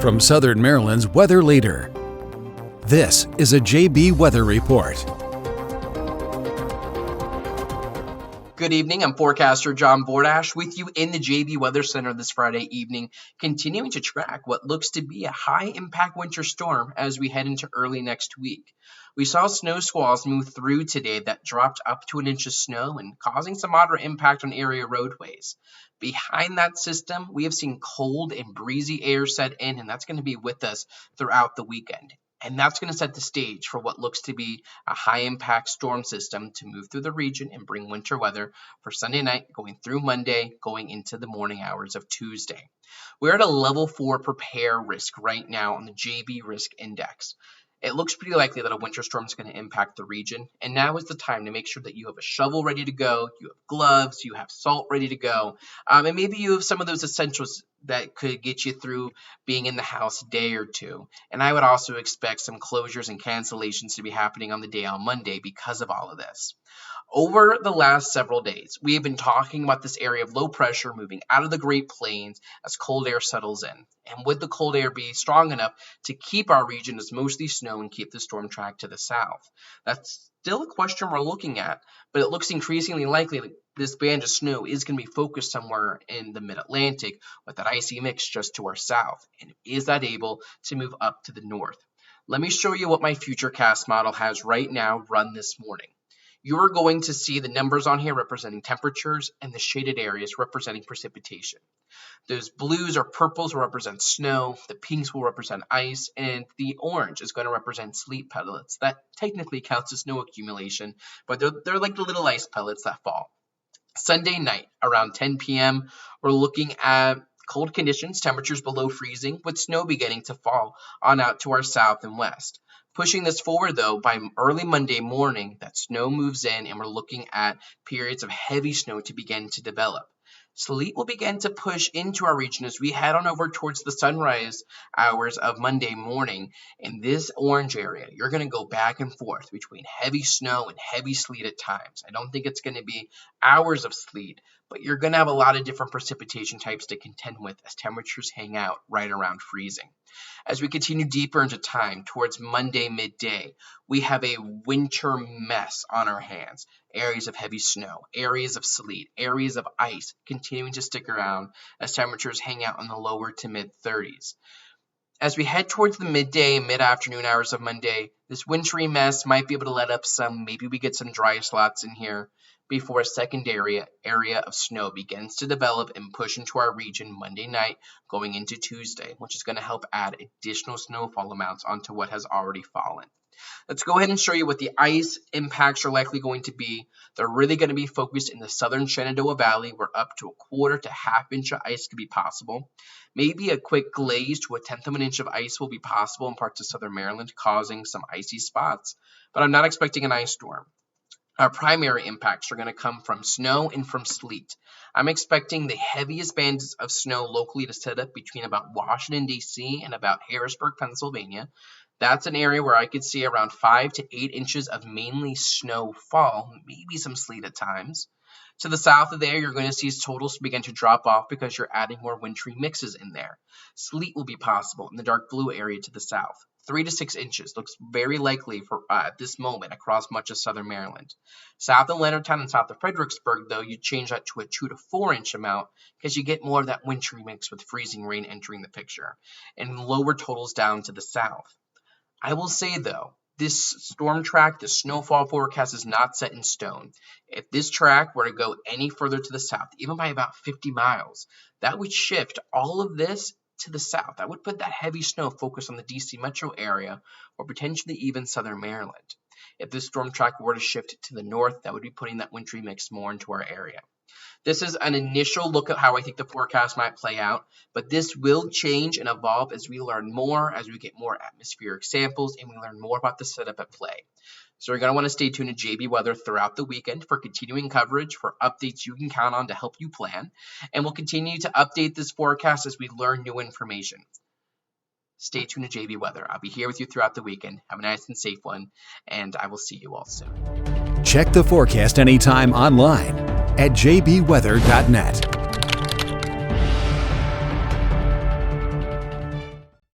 from Southern Maryland's weather leader. This is a JB Weather Report. Good evening, I'm Forecaster John Bordash with you in the JB Weather Center this Friday evening, continuing to track what looks to be a high-impact winter storm as we head into early next week. We saw snow squalls move through today that dropped up to an inch of snow and causing some moderate impact on area roadways. Behind that system, we have seen cold and breezy air set in, and that's going to be with us throughout the weekend. And that's going to set the stage for what looks to be a high-impact storm system to move through the region and bring winter weather for Sunday night, going through Monday, going into the morning hours of Tuesday. We're at a level 4 prepare risk right now on the JB Risk Index. It looks pretty likely that a winter storm is going to impact the region, and now is the time to make sure that you have a shovel ready to go, you have gloves, you have salt ready to go, and maybe you have some of those essentials that could get you through being in the house a day or two. And I would also expect some closures and cancellations to be happening on the day on Monday because of all of this. Over the last several days, we have been talking about this area of low pressure moving out of the Great Plains as cold air settles in. And would the cold air be strong enough to keep our region as mostly snow and keep the storm track to the south? That's still a question we're looking at, but it looks increasingly likely that this band of snow is going to be focused somewhere in the mid-Atlantic with that icy mix just to our south. And is that able to move up to the north? Let me show you what my Futurecast model has right now run this morning. You're going to see the numbers on here representing temperatures and the shaded areas representing precipitation. Those blues or purples will represent snow, the pinks will represent ice, and the orange is going to represent sleet pellets. That technically counts as snow accumulation, but they're like the little ice pellets that fall. Sunday night around 10 p.m., we're looking at cold conditions, temperatures below freezing, with snow beginning to fall on out to our south and west. Pushing this forward, though, by early Monday morning, that snow moves in and we're looking at periods of heavy snow to begin to develop. Sleet will begin to push into our region as we head on over towards the sunrise hours of Monday morning. In this orange area, you're going to go back and forth between heavy snow and heavy sleet at times. I don't think it's going to be hours of sleet, but you're going to have a lot of different precipitation types to contend with as temperatures hang out right around freezing. As we continue deeper into time towards Monday midday, we have a winter mess on our hands. Areas of heavy snow, areas of sleet, areas of ice continuing to stick around as temperatures hang out in the lower to mid 30s. As we head towards the midday and mid-afternoon hours of Monday, this wintry mess might be able to let up some, maybe we get some dry slots in here before a secondary area of snow begins to develop and push into our region Monday night going into Tuesday, which is going to help add additional snowfall amounts onto what has already fallen. Let's go ahead and show you what the ice impacts are likely going to be. They're really going to be focused in the southern Shenandoah Valley, where up to a quarter to half inch of ice could be possible. Maybe a quick glaze to a tenth of an inch of ice will be possible in parts of southern Maryland, causing some icy spots. But I'm not expecting an ice storm. Our primary impacts are going to come from snow and from sleet. I'm expecting the heaviest bands of snow locally to set up between about Washington, D.C. and about Harrisburg, Pennsylvania. That's an area where I could see around 5 to 8 inches of mainly snow fall, maybe some sleet at times. To the south of there, you're going to see totals begin to drop off because you're adding more wintry mixes in there. Sleet will be possible in the dark blue area to the south. 3 to 6 inches looks very likely for at this moment across much of southern Maryland. South of Leonardtown and south of Fredericksburg, though, you change that to a 2 to 4 inch amount because you get more of that wintry mix with freezing rain entering the picture, and lower totals down to the south. I will say, though, this storm track, the snowfall forecast is not set in stone. If this track were to go any further to the south, even by about 50 miles, that would shift all of this to the south. That would put that heavy snow focused on the DC metro area or potentially even southern Maryland. If this storm track were to shift to the north, that would be putting that wintry mix more into our area. This is an initial look at how I think the forecast might play out, but this will change and evolve as we learn more, as we get more atmospheric samples, and we learn more about the setup at play. So you're going to want to stay tuned to JB Weather throughout the weekend for continuing coverage, for updates you can count on to help you plan, and we'll continue to update this forecast as we learn new information. Stay tuned to JB Weather. I'll be here with you throughout the weekend. Have a nice and safe one, and I will see you all soon. Check the forecast anytime online at jbweather.net.